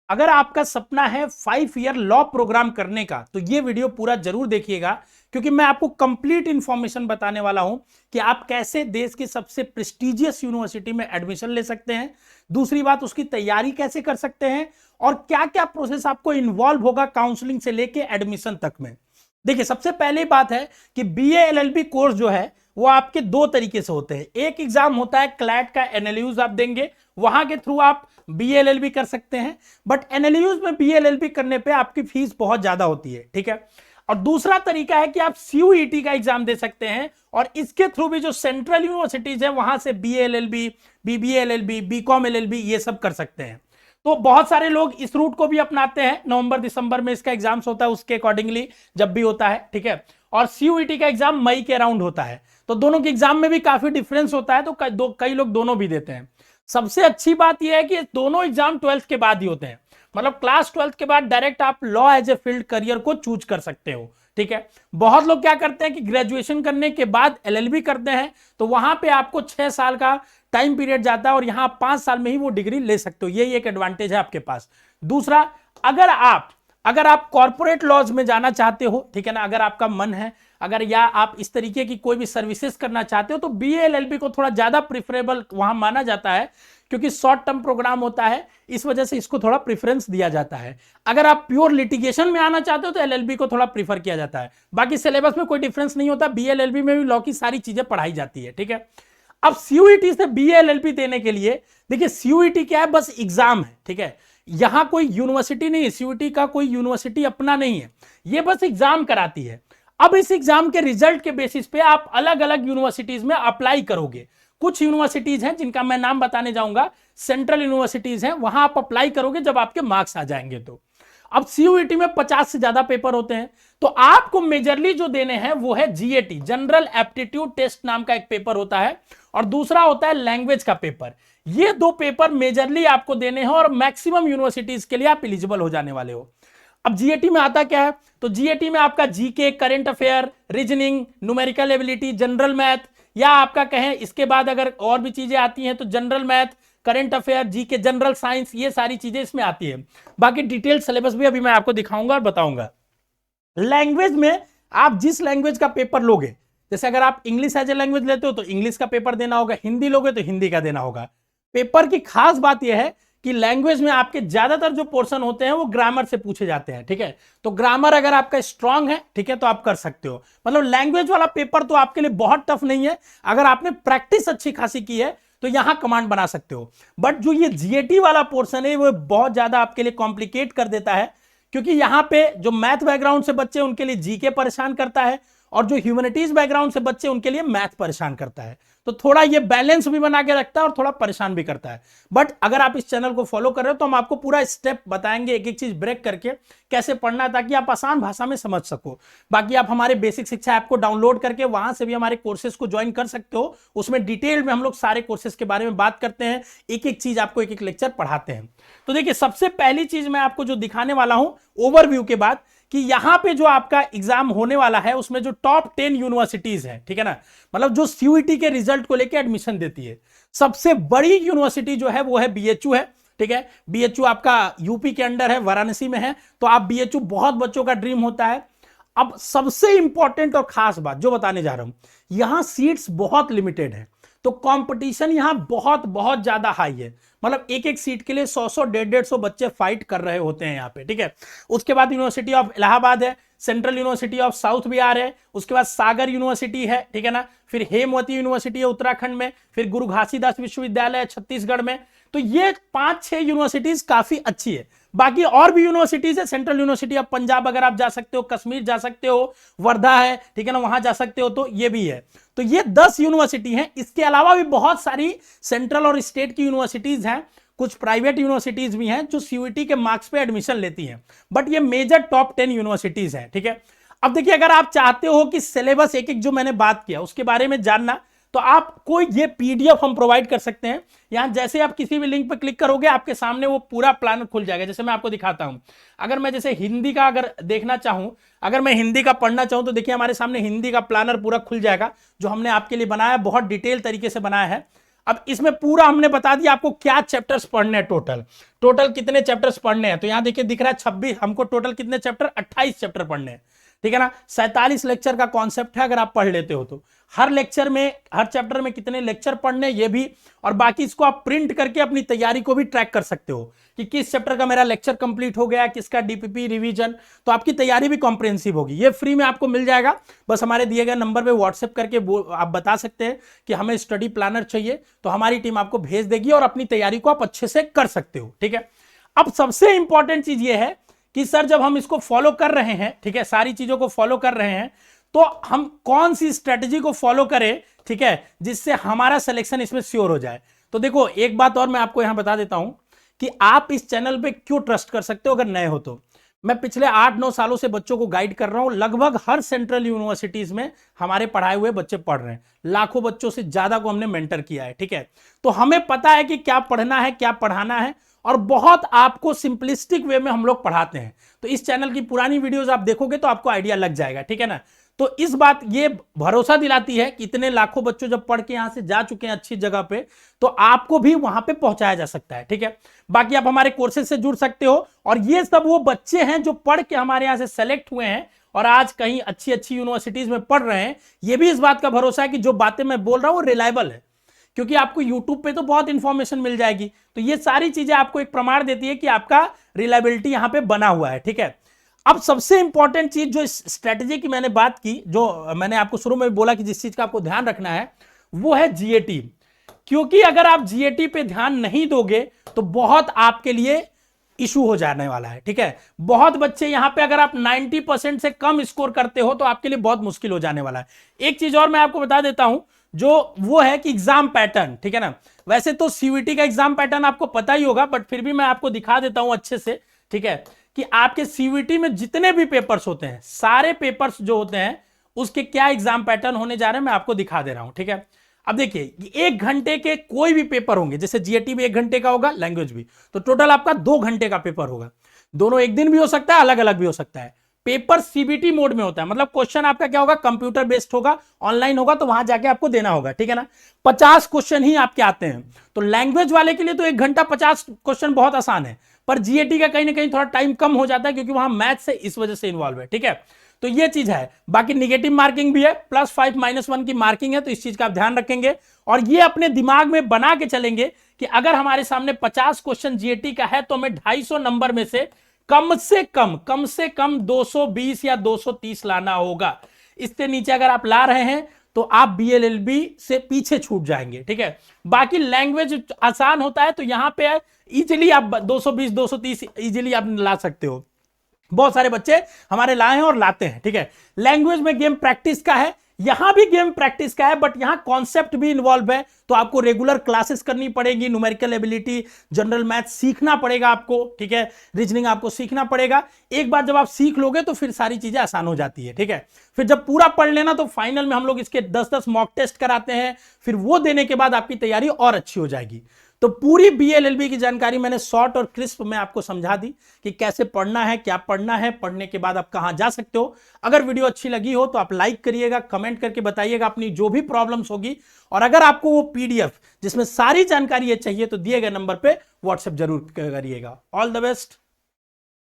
अगर आपका सपना है 5 ईयर लॉ प्रोग्राम करने का तो ये वीडियो पूरा जरूर देखिएगा, क्योंकि मैं आपको कंप्लीट इंफॉर्मेशन बताने वाला हूं कि आप कैसे देश की सबसे प्रेस्टिजियस यूनिवर्सिटी में एडमिशन ले सकते हैं। दूसरी बात, उसकी तैयारी कैसे कर सकते हैं और क्या क्या प्रोसेस आपको इन्वॉल्व होगा काउंसलिंग से लेके एडमिशन तक में। देखिए, सबसे पहली बात है कि बीए एलएलबी कोर्स जो है वो आपके दो तरीके से होते हैं। एक एग्जाम होता है क्लैट का, एनएलयूज आप देंगे, वहां के थ्रू आप बीएलएलबी कर सकते हैं। बट एनएलयूज में बीएलएलबी करने पे आपकी फीस बहुत ज्यादा होती है, ठीक है। और दूसरा तरीका है कि आप सीयूईटी का एग्जाम दे सकते हैं और इसके थ्रू भी जो सेंट्रल यूनिवर्सिटीज है वहां से बीएलएलबी, बीबीएलएलबी, बीकॉम एलएलबी ये सब कर सकते हैं। तो बहुत सारे लोग इस रूट को भी अपनाते हैं। नवंबर दिसंबर में इसका एग्जाम्स होता है, उसके अकॉर्डिंगली जब भी होता है, ठीक है। और सीयूईटी का एग्जाम मई के अराउंड होता है, तो दोनों के एग्जाम में भी काफी डिफरेंस होता है, तो कई लोग दोनों भी देते हैं। सबसे अच्छी बात यह है कि दोनों एग्जाम 12th के बाद ही होते हैं, मतलब क्लास 12th के बाद डायरेक्ट आप law as a field career को चूज कर सकते हो, ठीक है। बहुत लोग क्या करते हैं कि ग्रेजुएशन करने के बाद एलएलबी करते हैं, तो वहां पे आपको 6 साल का टाइम पीरियड जाता है और यहां 5 साल में ही वो डिग्री ले सकते हो। यही एक एडवांटेज है आपके पास। दूसरा, अगर आप कॉर्पोरेट लॉज में जाना चाहते हो, ठीक है ना, अगर आपका मन है, अगर या आप इस तरीके की कोई भी सर्विसेज करना चाहते हो, तो बीएलएलबी को थोड़ा ज्यादा प्रिफरेबल वहां माना जाता है, क्योंकि शॉर्ट टर्म प्रोग्राम होता है, इस वजह से इसको थोड़ा प्रेफरेंस दिया जाता है। अगर आप प्योर लिटिगेशन में आना चाहते हो तो एलएलबी को थोड़ा प्रीफर किया जाता है। बाकी सिलेबस में कोई डिफरेंस नहीं होता, बीएलएलबी में भी लॉ की सारी चीजें पढ़ाई जाती है, ठीक है। अब सीयूईटी से बीएलएलबी देने के लिए, देखिए सीयूईटी क्या है, बस एग्जाम है, ठीक है। यहां कोई यूनिवर्सिटी नहीं है, सीयूईटी का कोई यूनिवर्सिटी अपना नहीं है, ये बस एग्जाम कराती है। अब इस एग्जाम के रिजल्ट के बेसिस पे आप अलग अलग यूनिवर्सिटीज में अप्लाई करोगे। कुछ यूनिवर्सिटीज हैं जिनका मैं नाम बताने जाऊंगा, सेंट्रल यूनिवर्सिटीज हैं, वहां आप अप्लाई करोगे जब आपके मार्क्स आ जाएंगे तो। अब सीयूईटी में 50 से ज्यादा पेपर होते हैं, तो आपको मेजरली जो देने हैं वो है जीएटी, जनरल एप्टीट्यूड टेस्ट नाम का एक पेपर होता है, और दूसरा होता है लैंग्वेज का पेपर। ये दो पेपर मेजरली आपको देने हैं और मैक्सिमम यूनिवर्सिटीज के लिए आप एलिजिबल हो जाने वाले हो। अब जीएटी में आता क्या है, तो जीएटी में आपका GK, current affair, reasoning, numerical ability, general math, या आपका कहें इसके बाद अगर और भी चीजें आती हैं तो general math, current affair, GK, general science, ये सारी चीजें इसमें आती है। बाकी डिटेल सिलेबस भी अभी मैं आपको दिखाऊंगा और बताऊंगा। लैंग्वेज में आप जिस लैंग्वेज का पेपर लोगे, जैसे अगर आप इंग्लिश एज ए लैंग्वेज लेते हो तो इंग्लिश का पेपर देना होगा, हिंदी लोगे तो हिंदी का देना होगा। पेपर की खास बात यह है कि लैंग्वेज में आपके ज्यादातर जो पोर्शन होते हैं वो ग्रामर से पूछे जाते हैं, ठीक है। तो ग्रामर अगर आपका स्ट्रांग है, ठीक है, तो आप कर सकते हो। मतलब लैंग्वेज वाला पेपर तो आपके लिए बहुत टफ नहीं है, अगर आपने प्रैक्टिस अच्छी खासी की है तो यहां कमांड बना सकते हो। बट जो ये जीएटी वाला पोर्शन है वो बहुत ज्यादा आपके लिए कॉम्प्लिकेट कर देता है, क्योंकि यहां पे जो मैथ बैकग्राउंड से बच्चे उनके लिए जीके परेशान करता है, और जो ह्यूमैनिटीज बैकग्राउंड से बच्चे उनके लिए मैथ परेशान करता है। तो थोड़ा ये बैलेंस भी बना के रखता है और थोड़ा परेशान भी करता है। बट अगर आप इस चैनल को फॉलो कर रहे हो तो हम आपको पूरा स्टेप बताएंगे, एक एक चीज ब्रेक करके कैसे पढ़ना है, ताकि आप आसान भाषा में समझ सको। बाकी आप हमारे बेसिक शिक्षा ऐप को डाउनलोड करके वहां से भी हमारे कोर्सेज को ज्वाइन कर सकते हो। उसमें डिटेल में हम लोग सारे कोर्सेज के बारे में बात करते हैं, एक एक चीज आपको एक एक लेक्चर पढ़ाते हैं। तो देखिए, सबसे पहली चीज मैं आपको जो दिखाने वाला हूं ओवरव्यू के बाद, कि यहां पे जो आपका एग्जाम होने वाला है उसमें जो टॉप 10 यूनिवर्सिटीज है, ठीक है ना, मतलब जो सीयूईटी के रिजल्ट को लेकर एडमिशन देती है, सबसे बड़ी यूनिवर्सिटी जो है वो है बीएचयू है, ठीक है। बीएचयू आपका यूपी के अंडर है, वाराणसी में है, तो आप बीएचयू बहुत बच्चों का ड्रीम होता है। अब सबसे इंपॉर्टेंट और खास बात जो बताने जा रहा हूं, यहां सीट्स बहुत लिमिटेड है, तो कंपटीशन यहां बहुत बहुत ज्यादा हाई है। मतलब एक एक सीट के लिए 100 150 बच्चे फाइट कर रहे होते हैं यहाँ पे, ठीक है। उसके बाद यूनिवर्सिटी ऑफ इलाहाबाद है, central university of south Bihar है, उसके बाद सागर यूनिवर्सिटी है, ठीक है ना, फिर हेमवती यूनिवर्सिटी है उत्तराखंड में, फिर गुरु घासीदास विश्वविद्यालय है छत्तीसगढ़ में। तो ये 5-6 यूनिवर्सिटीज काफी अच्छी है। बाकी और भी यूनिवर्सिटीज है, सेंट्रल यूनिवर्सिटी ऑफ पंजाब अगर आप जा सकते हो, कश्मीर जा सकते हो, वर्धा है, ठीक है ना, वहां जा सकते हो, तो ये भी है। तो ये 10 यूनिवर्सिटी हैं। इसके अलावा भी बहुत सारी सेंट्रल और स्टेट की यूनिवर्सिटीज हैं, कुछ प्राइवेट यूनिवर्सिटीज भी हैं जो सीयूईटी के मार्क्स पे एडमिशन लेती हैं, बट ये मेजर टॉप 10 यूनिवर्सिटीज हैं, ठीक है। अब देखिए, अगर आप चाहते हो कि सिलेबस एक एक जो मैंने बात किया उसके बारे में जानना, तो आपको ये पीडीएफ हम प्रोवाइड कर सकते हैं। यहां जैसे आप किसी भी लिंक पर क्लिक करोगे आपके सामने वो पूरा प्लान खुल जाएगा। जैसे मैं आपको दिखाता हूं, अगर मैं जैसे हिंदी का अगर देखना चाहूं, अगर मैं हिंदी का पढ़ना चाहूं, तो देखिए हमारे सामने हिंदी का प्लानर पूरा खुल जाएगा जो हमने आपके लिए बनाया, बहुत डिटेल तरीके से बनाया है। अब इसमें पूरा हमने बता दिया आपको क्या चैप्टर्स पढ़ने हैं, टोटल कितने चैप्टर्स पढ़ने हैं। तो यहां देखिए दिख रहा है 26, हमको टोटल कितने चैप्टर, 28 चैप्टर पढ़ने हैं, ठीक है ना। 47 लेक्चर का कॉन्सेप्ट है अगर आप पढ़ लेते हो तो। हर लेक्चर में, हर चैप्टर में कितने लेक्चर पढ़ने ये भी, और बाकी इसको आप प्रिंट करके अपनी तैयारी को भी ट्रैक कर सकते हो कि किस चैप्टर का मेरा लेक्चर कंप्लीट हो गया, किसका डीपीपी रिवीजन, तो आपकी तैयारी भी कॉम्प्रिहेंसिव होगी। ये फ्री में आपको मिल जाएगा, बस हमारे दिए गए नंबर पे व्हाट्सएप करके आप बता सकते हैं कि हमें स्टडी प्लानर चाहिए, तो हमारी टीम आपको भेज देगी और अपनी तैयारी को आप अच्छे से कर सकते हो, ठीक है। अब सबसे इंपॉर्टेंट चीज ये है कि सर जब हम इसको फॉलो कर रहे हैं, ठीक है, सारी चीजों को फॉलो कर रहे हैं, तो हम कौन सी स्ट्रेटजी को फॉलो करें, ठीक है, जिससे हमारा सिलेक्शन इसमें श्योर हो जाए। तो देखो एक बात और मैं आपको यहां बता देता हूं कि आप इस चैनल पे क्यों ट्रस्ट कर सकते हो अगर नए हो तो। मैं पिछले 8-9 सालों से बच्चों को गाइड कर रहा हूं, लगभग हर सेंट्रल यूनिवर्सिटीज में हमारे पढ़ाए हुए बच्चे पढ़ रहे हैं, लाखों बच्चों से ज्यादा को हमने मेंटर किया है, ठीक है। तो हमें पता है कि क्या पढ़ना है, क्या पढ़ाना है, और बहुत आपको सिंपलिस्टिक वे में हम लोग पढ़ाते हैं। तो इस चैनल की पुरानी वीडियोस आप देखोगे तो आपको आइडिया लग जाएगा, ठीक है ना। तो इस बात ये भरोसा दिलाती है कि इतने लाखों बच्चों जब पढ़ के यहां से जा चुके हैं अच्छी जगह पे, तो आपको भी वहां पे पहुंचाया जा सकता है, ठीक है। बाकी आप हमारे कोर्सेज से जुड़ सकते हो, और ये सब वो बच्चे हैं जो पढ़ के हमारे यहां से सेलेक्ट हुए हैं और आज कहीं अच्छी अच्छी यूनिवर्सिटीज में पढ़ रहे हैं। ये भी इस बात का भरोसा है कि जो बातें मैं बोल रहा हूं वो रिलायबल है, क्योंकि आपको YouTube पे तो बहुत इंफॉर्मेशन मिल जाएगी। तो ये सारी चीजें आपको एक प्रमाण देती है कि आपका रिलायबिलिटी यहां पे बना हुआ है, ठीक है। अब सबसे इंपॉर्टेंट चीज जो इस स्ट्रेटजी की मैंने बात की, जो मैंने आपको शुरू में बोला कि जिस चीज का आपको ध्यान रखना है, वो है जीएटी। क्योंकि अगर आप जीएटी पे ध्यान नहीं दोगे तो बहुत आपके लिए इशू हो जाने वाला है, ठीक है। बहुत बच्चे यहां पे अगर आप 90% से कम स्कोर करते हो तो आपके लिए बहुत मुश्किल हो जाने वाला है। एक चीज और मैं आपको बता देता हूं, जो वो है कि एग्जाम पैटर्न, ठीक है ना। वैसे तो सीयूईटी का एग्जाम पैटर्न आपको पता ही होगा, बट फिर भी मैं आपको दिखा देता हूं अच्छे से, ठीक है, कि आपके सीयूईटी में जितने भी पेपर्स होते हैं, सारे पेपर्स जो होते हैं उसके क्या एग्जाम पैटर्न होने जा रहे हैं मैं आपको दिखा दे रहा हूं, ठीक है। अब देखिए 1 घंटे के कोई भी पेपर होंगे, जैसे जीएटी भी 1 घंटे का होगा, लैंग्वेज भी, तो टोटल आपका 2 घंटे का पेपर होगा। दोनों एक दिन भी हो सकता है, अलग अलग भी हो सकता है। पेपर सीबीटी मोड में होता है, मतलब क्वेश्चन आपका क्या होगा, कंप्यूटर बेस्ड होगा, ऑनलाइन होगा, तो वहां जाके आपको देना होगा, ठीक है ना। 50 क्वेश्चन ही आपके आते हैं। तो लैंग्वेज वाले के लिए तो 1 घंटा 50 क्वेश्चन बहुत आसान है, पर जीएटी का कहीं ना कहीं थोड़ा टाइम कम हो जाता है क्योंकि वहां मैथ से इस वजह से इन्वॉल्व है, ठीक है। तो ये चीज है। बाकी निगेटिव मार्किंग भी है, +5 -1 की मार्किंग है, तो इस चीज का आप ध्यान रखेंगे और ये अपने दिमाग में बना के चलेंगे कि अगर हमारे सामने 50 क्वेश्चन जीएटी का है तो हमें 250 नंबर में से कम से कम 220 या 230 लाना होगा। इससे नीचे अगर आप ला रहे हैं तो आप बीएलएलबी से पीछे छूट जाएंगे, ठीक है। बाकी लैंग्वेज आसान होता है, तो यहां पे इजीली आप 220 230 इजीली आप ला सकते हो। बहुत सारे बच्चे हमारे लाए हैं और लाते हैं, ठीक है। लैंग्वेज में गेम प्रैक्टिस का है, यहां भी गेम प्रैक्टिस का है, बट यहां कॉन्सेप्ट भी इन्वॉल्व है, तो आपको रेगुलर क्लासेस करनी पड़ेगी, न्यूमेरिकल एबिलिटी, जनरल मैथ सीखना पड़ेगा आपको, ठीक है, रीजनिंग आपको सीखना पड़ेगा। एक बार जब आप सीख लोगे तो फिर सारी चीजें आसान हो जाती है, ठीक है। फिर जब पूरा पढ़ लेना तो फाइनल में हम लोग इसके 10-10 मॉक टेस्ट कराते हैं, फिर वो देने के बाद आपकी तैयारी और अच्छी हो जाएगी। तो पूरी बीएलएलबी की जानकारी मैंने शॉर्ट और क्रिस्प में आपको समझा दी कि कैसे पढ़ना है, क्या पढ़ना है, पढ़ने के बाद आप कहां जा सकते हो। अगर वीडियो अच्छी लगी हो तो आप लाइक करिएगा, कमेंट करके बताइएगा अपनी जो भी प्रॉब्लम्स होगी, और अगर आपको वो पीडीएफ जिसमें सारी जानकारी ये चाहिए तो दिए गए नंबर पे व्हाट्सएप जरूर करिएगा। All the best.